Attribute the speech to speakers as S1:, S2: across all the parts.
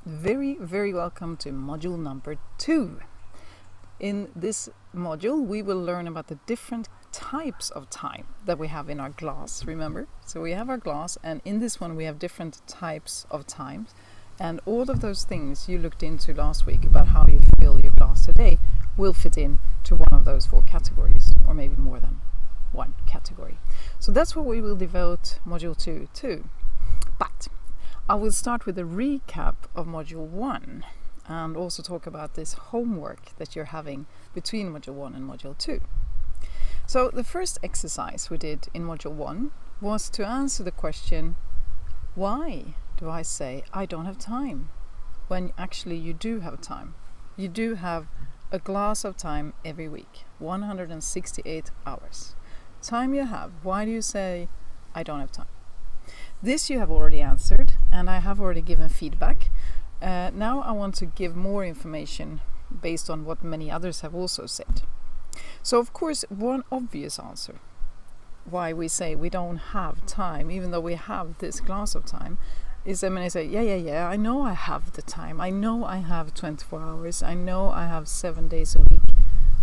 S1: Very, very welcome to module number 2. In this module, we will learn about the different types of time that we have in our glass, remember? So we have our glass, and in this one we have different types of times. And all of those things you looked into last week about how you fill your glass today will fit in to one of those 4 categories, or maybe more than one category. So that's what we will devote module 2 to. But I will start with a recap of module 1 and also talk about this homework that you're having between module 1 and module 2. So the first exercise we did in module 1 was to answer the question, why do I say I don't have time when actually you do have time? You do have a glass of time every week, 168 hours. Time you have. Why do you say I don't have time? This you have already answered, and I have already given feedback. Now I want to give more information based on what many others have also said. So of course, one obvious answer why we say we don't have time, even though we have this glass of time, is that when I say, yeah, I know I have the time. I know I have 24 hours. I know I have 7 days a week.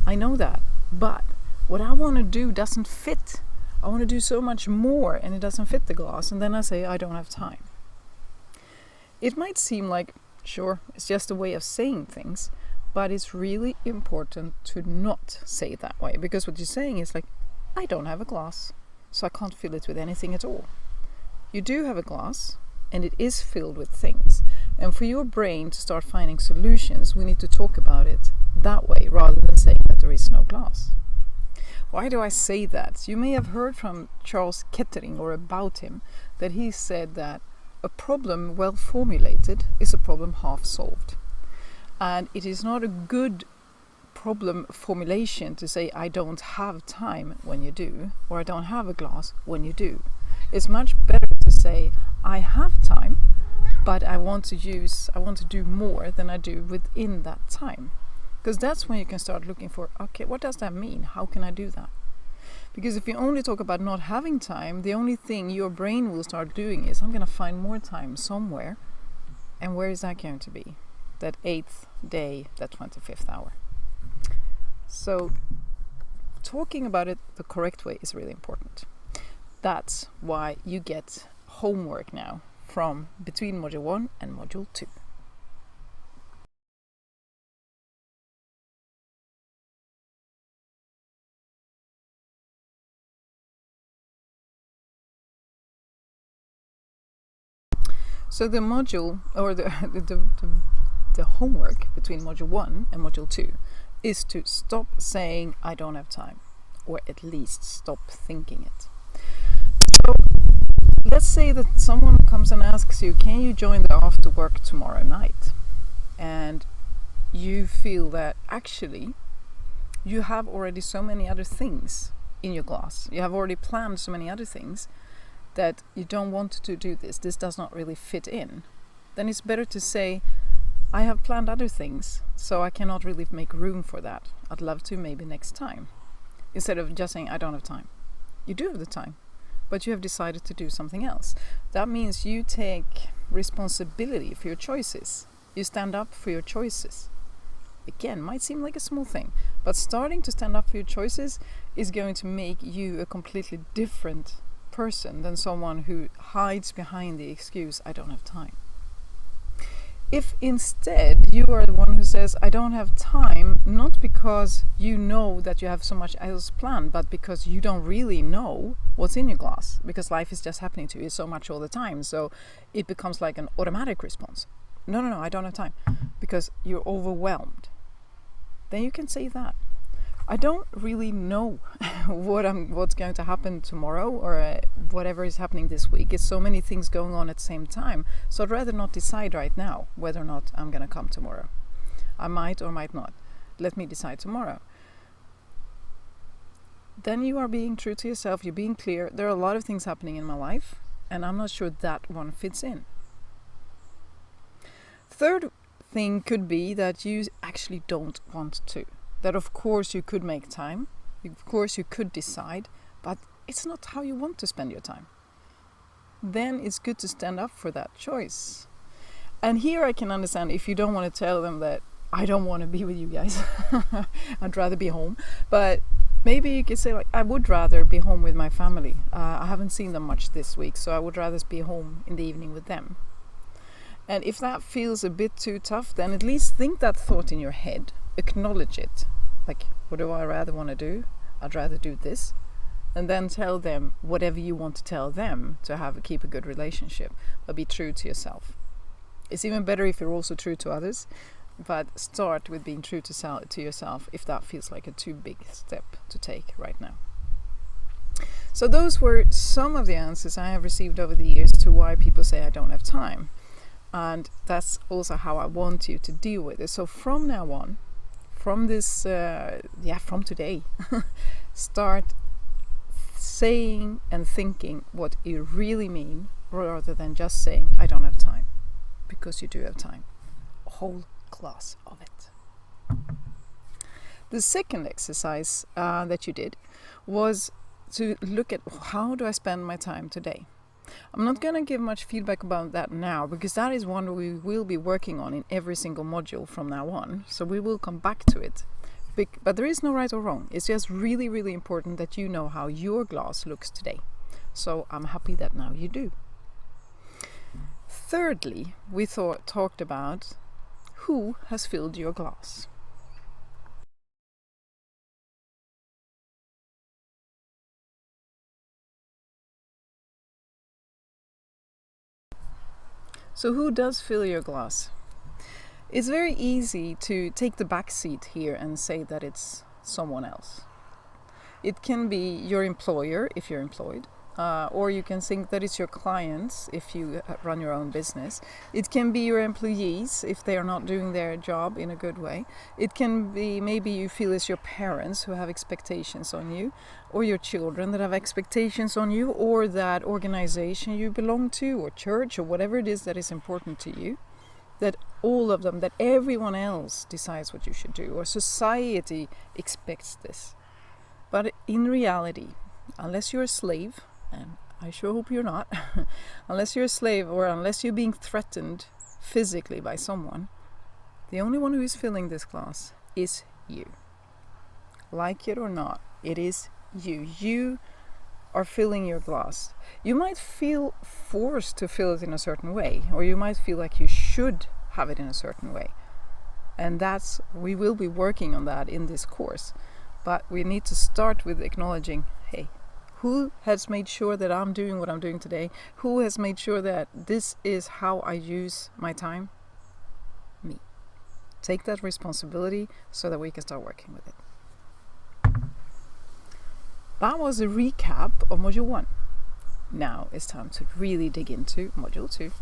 S1: I know that. But what I want to do doesn't fit. I want to do so much more and it doesn't fit the glass, and then I say I don't have time. It might seem like, sure, it's just a way of saying things, but it's really important to not say it that way, because what you're saying is like, I don't have a glass, so I can't fill it with anything at all. You do have a glass, and it is filled with things. And for your brain to start finding solutions, we need to talk about it that way rather than saying that there is no glass. Why do I say that? You may have heard from Charles Kettering, or about him, that he said that a problem well formulated is a problem half solved. And it is not a good problem formulation to say I don't have time when you do, or I don't have a glass when you do. It's much better to say I have time, but I want to do more than I do within that time. Because that's when you can start looking for, okay, what does that mean? How can I do that? Because if you only talk about not having time, the only thing your brain will start doing is, I'm going to find more time somewhere. And where is that going to be? That 8th day, that 25th hour. So talking about it the correct way is really important. That's why you get homework now from between module 1 and module 2. So the module, or the homework between module 1 and module 2 is to stop saying I don't have time, or at least stop thinking it. So let's say that someone comes and asks you, can you join the after work tomorrow night? And you feel that actually you have already so many other things in your glass. You have already planned so many other things that you don't want to do this. This does not really fit in. Then it's better to say, I have planned other things, so I cannot really make room for that. I'd love to, maybe next time. Instead of just saying, I don't have time. You do have the time, but you have decided to do something else. That means you take responsibility for your choices. You stand up for your choices. Again, might seem like a small thing, but starting to stand up for your choices is going to make you a completely different person than someone who hides behind the excuse, I don't have time. If instead you are the one who says, I don't have time, not because you know that you have so much else planned, but because you don't really know what's in your glass, because life is just happening to you so much all the time, so it becomes like an automatic response. No, I don't have time, because you're overwhelmed. Then you can say that. I don't really know what's going to happen tomorrow, or whatever is happening this week. It's so many things going on at the same time. So I'd rather not decide right now whether or not I'm going to come tomorrow. I might or might not. Let me decide tomorrow. Then you are being true to yourself. You're being clear. There are a lot of things happening in my life, and I'm not sure that one fits in. Third thing could be that you actually don't want to. That of course you could make time, of course you could decide, but it's not how you want to spend your time. Then it's good to stand up for that choice. And here I can understand if you don't want to tell them that I don't want to be with you guys. I'd rather be home. But maybe you could say, like, I would rather be home with my family. I haven't seen them much this week, so I would rather be home in the evening with them. And if that feels a bit too tough, then at least think that thought in your head, acknowledge it. Like, what do I rather want to do? I'd rather do this. And then tell them whatever you want to tell them to keep a good relationship, but be true to yourself. It's even better if you're also true to others, but start with being true to yourself if that feels like a too big step to take right now. So those were some of the answers I have received over the years to why people say I don't have time. And that's also how I want you to deal with it. So from now on, from today, start saying and thinking what you really mean, rather than just saying I don't have time, because you do have time, a whole class of it. The second exercise that you did was to look at, how do I spend my time today? I'm not going to give much feedback about that now, because that is one we will be working on in every single module from now on, so we will come back to it. But there is no right or wrong. It's just really, really important that you know how your glass looks today. So I'm happy that now you do. Thirdly, we talked about who has filled your glass. So who does fill your glass? It's very easy to take the back seat here and say that it's someone else. It can be your employer if you're employed, or you can think that it's your clients if you run your own business. It can be your employees if they are not doing their job in a good way. It can be, maybe you feel it's your parents who have expectations on you, or your children that have expectations on you, or that organization you belong to, or church, or whatever it is that is important to you. That all of them, that everyone else decides what you should do, or society expects this. But in reality, unless you're a slave, and I sure hope you're not, unless you're a slave or unless you're being threatened physically by someone, the only one who is filling this glass is you. Like it or not, it is you. You are filling your glass. You might feel forced to fill it in a certain way, or you might feel like you should have it in a certain way. And we will be working on that in this course. But we need to start with acknowledging, hey, who has made sure that I'm doing what I'm doing today? Who has made sure that this is how I use my time? Me. Take that responsibility so that we can start working with it. That was a recap of Module 1. Now it's time to really dig into Module 2.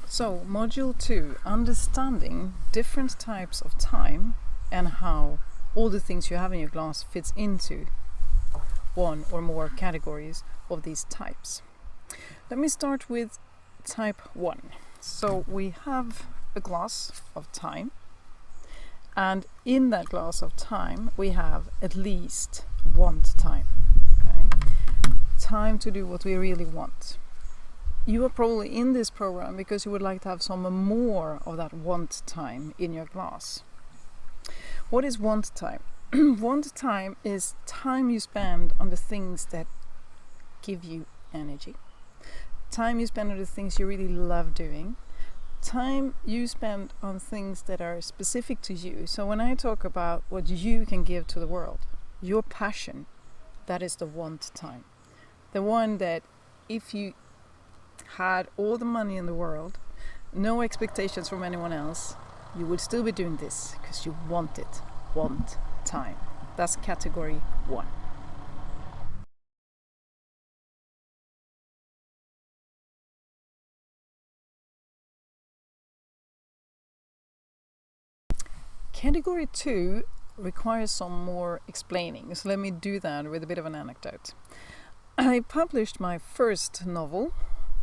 S1: So, Module 2, understanding different types of time and how all the things you have in your glass fits into one or more categories of these types. Let me start with type 1. So we have a glass of time, and in that glass of time we have at least want time. Okay? Time to do what we really want. You are probably in this program because you would like to have some more of that want time in your glass. What is want time? Want time is time you spend on the things that give you energy. Time you spend on the things you really love doing. Time you spend on things that are specific to you. So when I talk about what you can give to the world, your passion, that is the want time. The one that if you had all the money in the world, no expectations from anyone else, you would still be doing this because you want it. Want time. That's category 1. Category 2 requires some more explaining, so let me do that with a bit of an anecdote. I published my first novel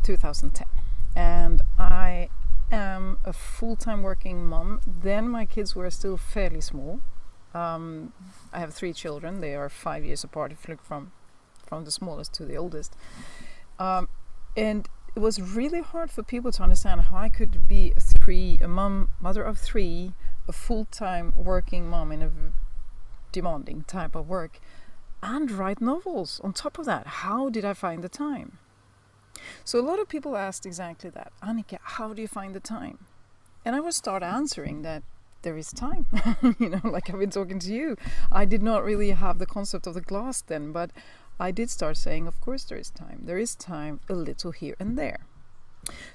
S1: 2010, and I am a full-time working mom. Then my kids were still fairly small, I have 3 children. They are 5 years apart if you look from the smallest to the oldest. And it was really hard for people to understand how I could be a mother of 3, a full-time working mom in a demanding type of work, and write novels on top of that. How did I find the time? So a lot of people asked exactly that. Annika, how do you find the time? And I would start answering that there is time. Like I've been talking to you. I did not really have the concept of the glass then, but I did start saying, of course there is time. There is time a little here and there.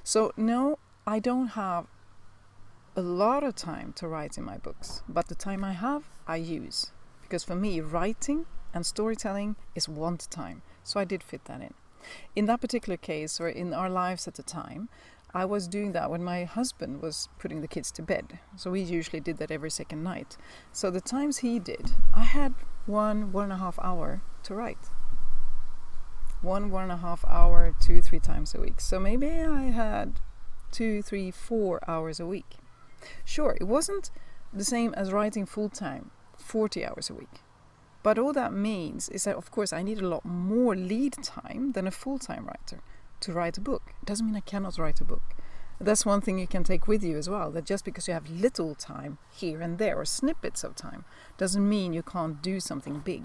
S1: So no, I don't have a lot of time to write in my books, but the time I have, I use. Because for me, writing and storytelling is one time. So I did fit that in. In that particular case, or in our lives at the time, I was doing that when my husband was putting the kids to bed. So we usually did that every second night. So the times he did, I had 1.5 hour to write. 1.5 hour, 2-3 times a week. So maybe I had 2, 3, 4 hours a week. Sure, it wasn't the same as writing full time, 40 hours a week. But all that means is that, of course, I need a lot more lead time than a full-time writer to write a book. It doesn't mean I cannot write a book. That's one thing you can take with you as well, that just because you have little time here and there, or snippets of time, doesn't mean you can't do something big.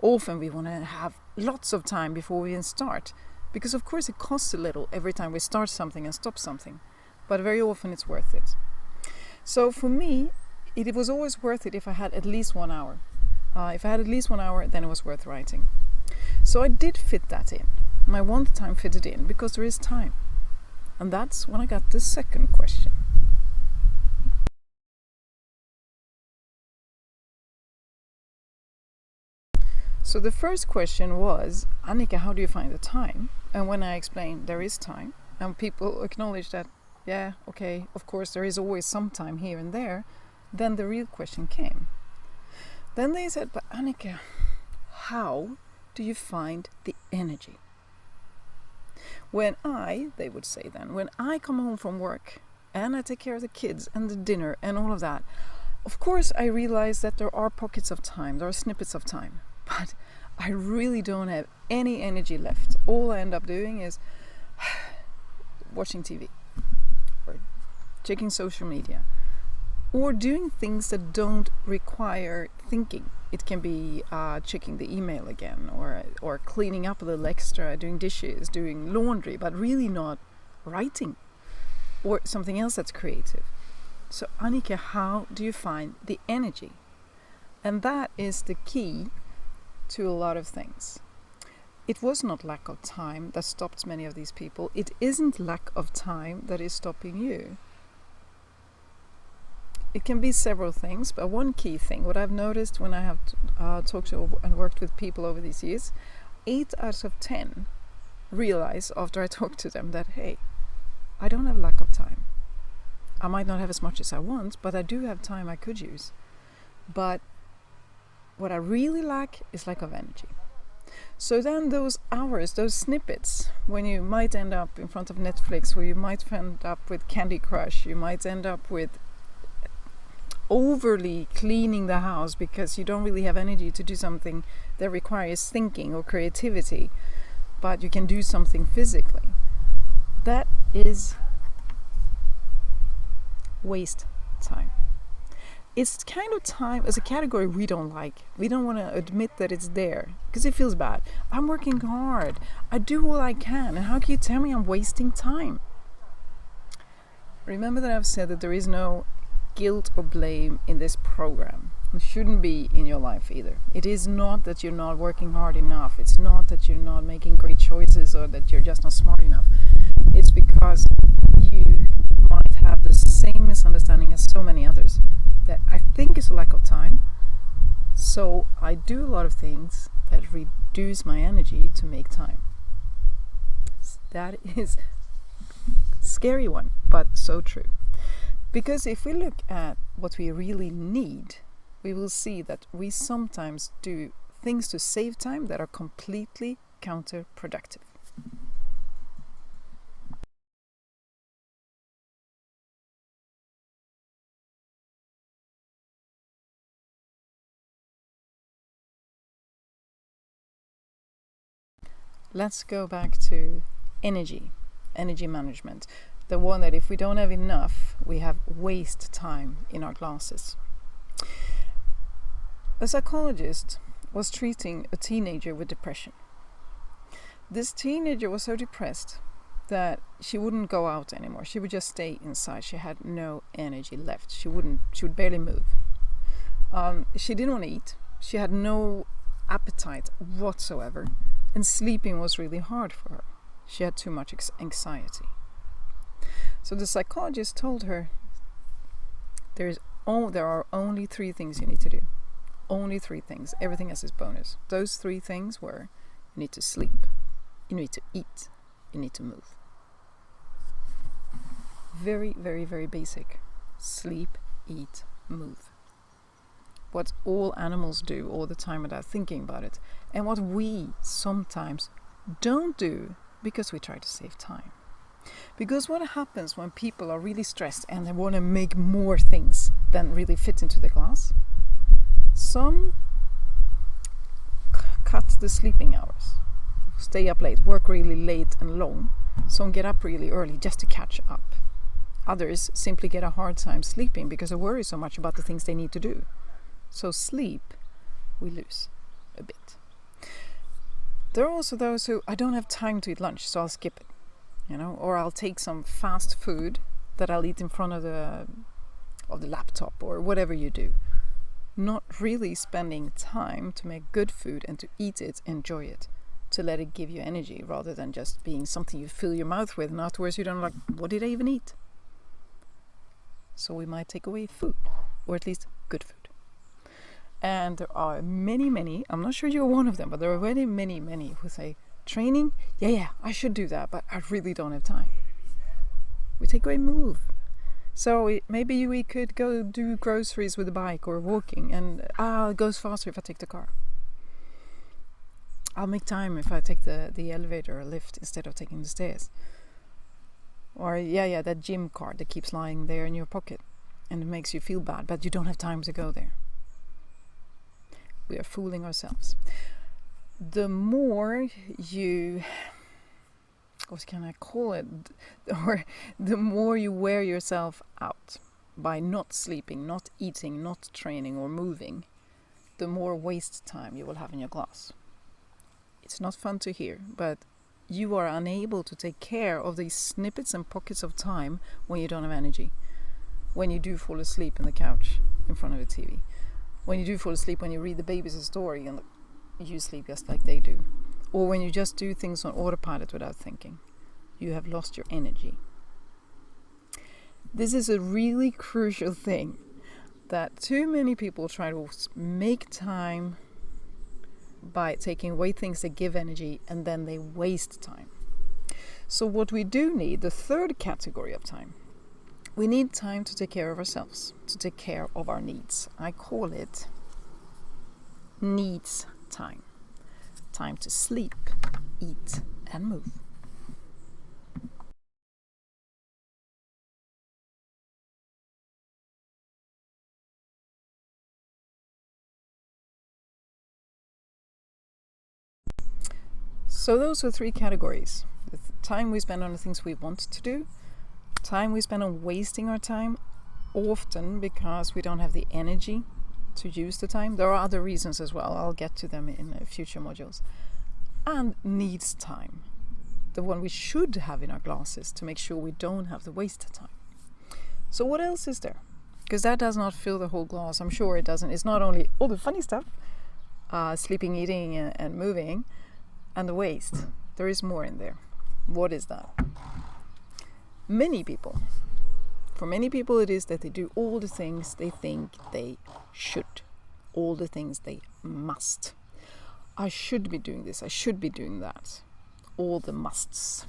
S1: Often we want to have lots of time before we even start, because of course it costs a little every time we start something and stop something, but very often it's worth it. So for me, it was always worth it if I had at least 1 hour. If I had at least 1 hour, then it was worth writing. So I did fit that in. My want time fitted in because there is time. And that's when I got the second question. So the first question was, Annika, how do you find the time? And when I explained there is time, and people acknowledge that, yeah, okay, of course there is always some time here and there, then the real question came. Then they said, but Annika, how do you find the energy? They would say then, when I come home from work and I take care of the kids and the dinner and all of that, of course I realize that there are pockets of time, there are snippets of time, but I really don't have any energy left. All I end up doing is watching TV or checking social media, or doing things that don't require thinking. It can be checking the email again, or cleaning up a little extra, doing dishes, doing laundry, but really not writing, or something else that's creative. So Annika, how do you find the energy? And that is the key to a lot of things. It was not lack of time that stopped many of these people. It isn't lack of time that is stopping you. It can be several things, but one key thing, what I've noticed when I have talked to and worked with people over these years, 8 out of 10 realize after I talk to them that, hey, I don't have lack of time. I might not have as much as I want, but I do have time I could use. But what I really lack is lack of energy. So then those hours, those snippets, when you might end up in front of Netflix, or you might end up with Candy Crush, you might end up with overly cleaning the house because you don't really have energy to do something that requires thinking or creativity, but you can do something physically. That is waste time. It's kind of time as a category we don't like. We don't want to admit that it's there because it feels bad. I'm working hard. I do all I can. And how can you tell me I'm wasting time? Remember that I've said that there is no guilt or blame in this program. It shouldn't be in your life either. It is not that you're not working hard enough. It's not that you're not making great choices or that you're just not smart enough. It's because you might have the same misunderstanding as so many others, that I think is a lack of time. So I do a lot of things that reduce my energy to make time. That is a scary one, but so true. Because if we look at what we really need, we will see that we sometimes do things to save time that are completely counterproductive. let's go back to energy management. The one that if we don't have enough, we have waste time in our glasses. A psychologist was treating a teenager with depression. This teenager was so depressed that she wouldn't go out anymore. She would just stay inside. She had no energy left. She would barely move. She didn't want to eat. She had no appetite whatsoever. And sleeping was really hard for her. She had too much anxiety. So the psychologist told her, there are only 3 things you need to do. Only 3 things. Everything else is bonus. Those 3 things were, you need to sleep, you need to eat, you need to move. Very, very, very basic. Sleep, eat, move. What all animals do all the time without thinking about it. And what we sometimes don't do because we try to save time. Because what happens when people are really stressed and they want to make more things than really fit into the glass? Some cut the sleeping hours, stay up late, work really late and long. Some get up really early just to catch up. Others simply get a hard time sleeping because they worry so much about the things they need to do. So sleep, we lose a bit. There are also those who, I don't have time to eat lunch, so I'll skip it. Or I'll take some fast food that I'll eat in front of the laptop or whatever you do. Not really spending time to make good food and to eat it, enjoy it, to let it give you energy rather than just being something you fill your mouth with and afterwards you don't like, what did I even eat? So we might take away food, or at least good food. And there are many, I'm not sure you're one of them, but there are many who say, training? Yeah, I should do that, but I really don't have time. We take away move. So maybe we could go do groceries with a bike or walking, and it goes faster if I take the car. I'll make time if I take the elevator or lift instead of taking the stairs. Or that gym card that keeps lying there in your pocket and it makes you feel bad, but you don't have time to go there. We are fooling ourselves. The more you, what can I call it? Or the more you wear yourself out by not sleeping, not eating, not training or moving, the more waste time you will have in your glass. It's not fun to hear, but you are unable to take care of these snippets and pockets of time when you don't have energy. When you do fall asleep on the couch in front of the TV. When you do fall asleep when you read the babies a story and you sleep just like they do. Or when you just do things on autopilot without thinking. You have lost your energy. This is a really crucial thing that too many people try to make time by taking away things that give energy and then they waste time. So what we do need, the third category of time, we need time to take care of ourselves, to take care of our needs. I call it needs time. Time to sleep, eat, and move. So those are 3 categories. The time we spend on the things we want to do, time we spend on wasting our time, often because we don't have the energy to use the time. There are other reasons as well. I'll get to them in future modules. And needs time, the one we should have in our glasses to make sure we don't have the waste time. So what else is there? Because that does not fill the whole glass. I'm sure it doesn't. It's not only all the funny stuff, sleeping, eating, and moving, and the waste. There is more in there. What is that? For many people it is that they do all the things they think they should, all the things they must. I should be doing this, I should be doing that. All the musts.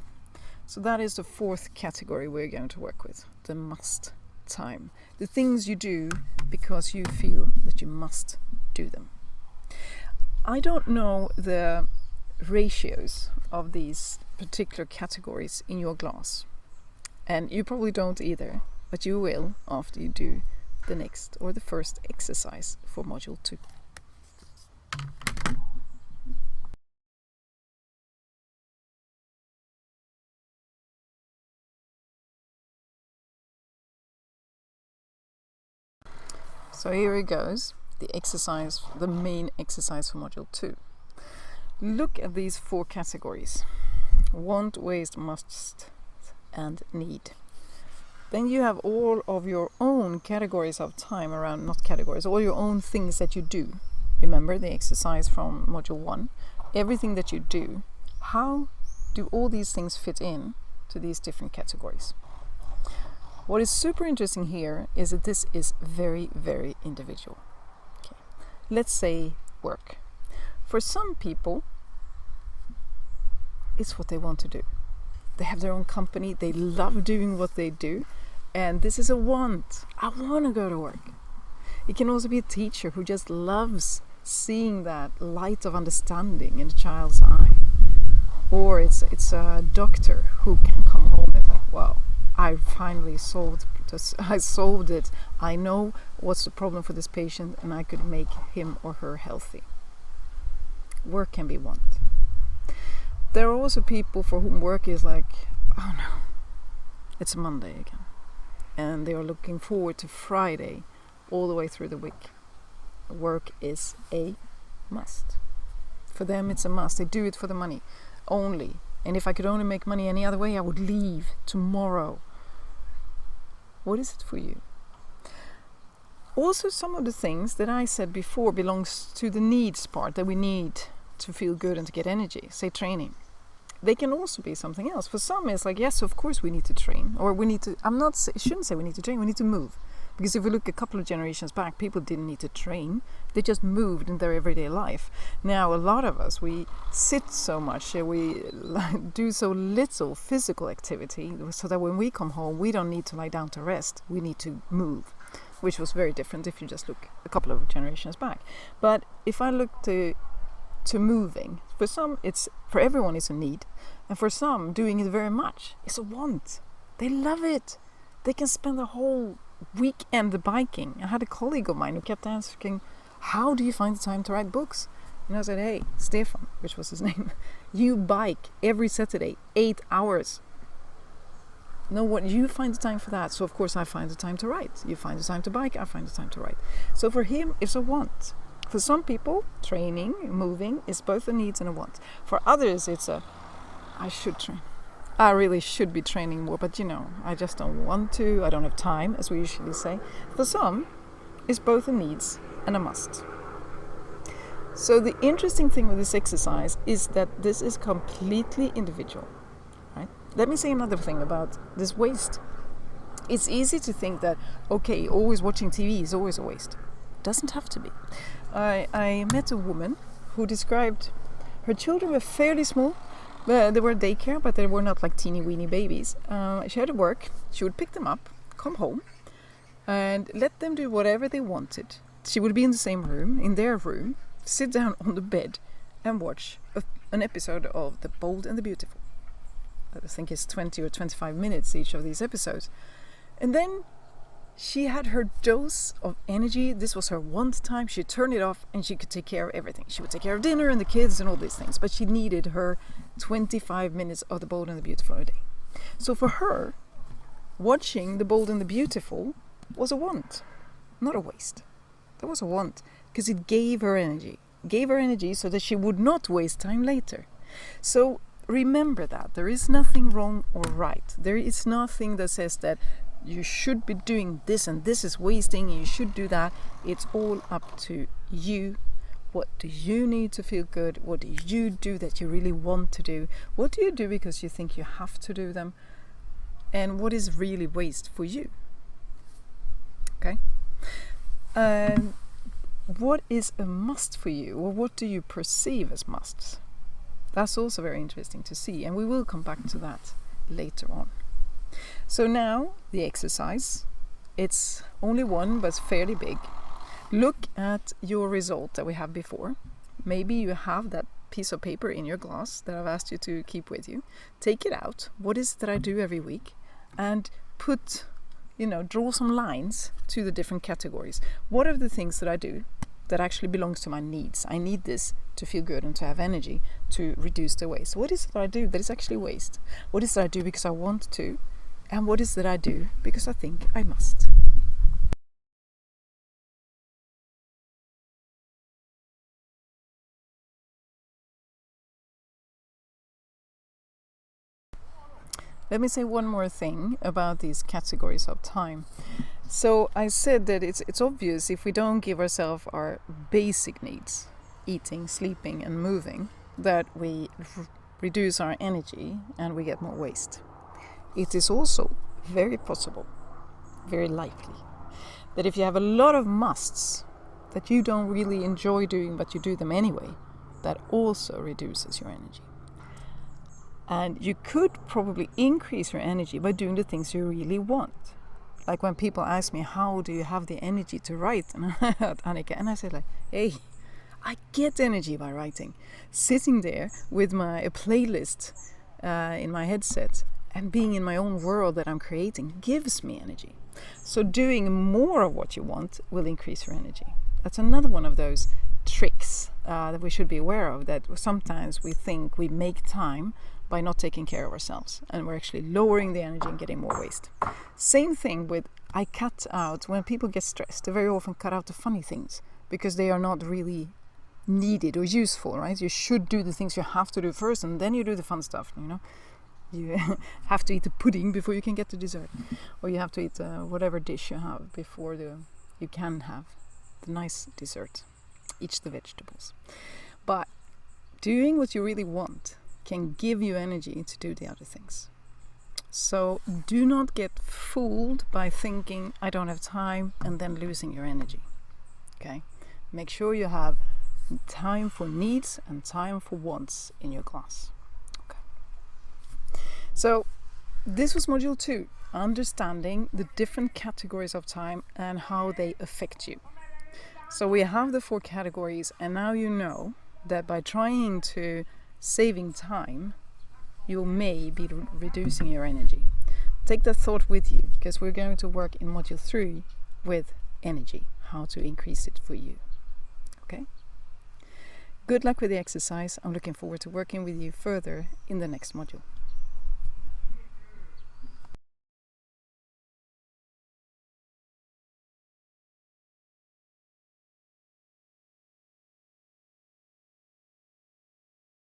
S1: So that is the 4th category we're going to work with, the must time. The things you do because you feel that you must do them. I don't know the ratios of these particular categories in your glass. And you probably don't either, but you will after you do the next or the first exercise for module 2. So here it goes, the main exercise for module 2. Look at these 4 categories: want, waste, must, and need. Then you have all of your own categories of time around, not categories, all your own things that you do. Remember the exercise from module 1. Everything that you do, how do all these things fit in to these different categories? What is super interesting here is that this is very, very individual. Okay. Let's say work. For some people, it's what they want to do. They have their own company, they love doing what they do, and this is a want. I want to go to work. It can also be a teacher who just loves seeing that light of understanding in a child's eye. Or it's a doctor who can come home and like, wow, I finally solved this. I solved it. I know what's the problem for this patient and I could make him or her healthy. Work can be want. There are also people for whom work is like, oh no, it's Monday again. And they are looking forward to Friday all the way through the week. Work is a must. For them it's a must. They do it for the money only. And if I could only make money any other way, I would leave tomorrow. What is it for you? Also, some of the things that I said before belongs to the needs part, that we need to feel good and to get energy, say training. They can also be something else. For some it's like, yes, of course we need to train, or we need to, I shouldn't say we need to train, we need to move. Because if we look a couple of generations back, people didn't need to train, they just moved in their everyday life. Now a lot of us, we sit so much, we do so little physical activity, so that when we come home we don't need to lie down to rest, we need to move, which was very different if you just look a couple of generations back. But if I look to moving, for everyone it's a need, and for some doing it very much is a want. They love it. They can spend the whole weekend biking. I had a colleague of mine who kept asking, how do you find the time to write books? And I said, hey, Stefan, which was his name, you bike every Saturday 8 hours. No, what you find the time for that, so of course I find the time to write. You find the time to bike, I find the time to write. So for him it's a want. For some people, training, moving is both a need and a want. For others it's I should train. I really should be training more, but I just don't want to. I don't have time, as we usually say. For some, it's both a needs and a must. So the interesting thing with this exercise is that this is completely individual. Right? Let me say another thing about this waste. It's easy to think that, okay, always watching TV is always a waste. Doesn't have to be. I met a woman who described her children were fairly small. They were daycare, but they were not like teeny weeny babies. She had to work. She would pick them up, come home, and let them do whatever they wanted. She would be in the same room, in their room, sit down on the bed and watch an episode of The Bold and the Beautiful. I think it's 20 or 25 minutes each of these episodes. And then she had her dose of energy. This was her one time. She turned it off and she could take care of everything. She would take care of dinner and the kids and all these things. But she needed her 25 minutes of The Bold and the Beautiful a day. So for her, watching The Bold and the Beautiful was a want, not a waste. That was a want because it gave her energy. Gave her energy so that she would not waste time later. So remember that. There is nothing wrong or right. There is nothing that says that you should be doing this and this is wasting and you should do that. It's all up to you. What do you need to feel good? What do you do that you really want to do? What do you do because you think you have to do them? And what is really waste for you? Okay? And what is a must for you? Or what do you perceive as musts? That's also very interesting to see. And we will come back to that later on. So now the exercise, it's only one but fairly big. Look at your result that we have before. Maybe you have that piece of paper in your glass that I've asked you to keep with you. Take it out. What is it that I do every week? And draw some lines to the different categories. What are the things that I do that actually belongs to my needs? I need this to feel good and to have energy to reduce the waste. What is it that I do that is actually waste? What is it that I do because I want to? And what is it that I do because I think I must? let me say one more thing about these categories of time. So I said that it's obvious if we don't give ourselves our basic needs, eating, sleeping and moving, that we reduce our energy and we get more waste. It is also very possible, very likely, that if you have a lot of musts that you don't really enjoy doing but you do them anyway, that also reduces your energy. And you could probably increase your energy by doing the things you really want. Like when people ask me, how do you have the energy to write? And Annika, and I say like, hey, I get energy by writing. Sitting there with a playlist in my headset and being in my own world that I'm creating gives me energy. So doing more of what you want will increase your energy. That's another one of those tricks that we should be aware of, that sometimes we think we make time by not taking care of ourselves, and we're actually lowering the energy and getting more waste. Same thing with, I cut out, when people get stressed, they very often cut out the funny things because they are not really needed or useful, right? You should do the things you have to do first and then you do the fun stuff, you know. You have to eat the pudding before you can get to dessert, or you have to eat whatever dish you have before you can have the nice dessert. Eat the vegetables. But doing what you really want can give you energy to do the other things. So do not get fooled by thinking I don't have time and then losing your energy. Okay? Make sure you have time for needs and time for wants in your class. Okay. So this was module 2, understanding the different categories of time and how they affect you. So we have the 4 categories, and now you know that by trying to saving time, you may be reducing your energy. Take that thought with you, because we're going to work in module 3 with energy, how to increase it for you. Okay? Good luck with the exercise. I'm looking forward to working with you further in the next module.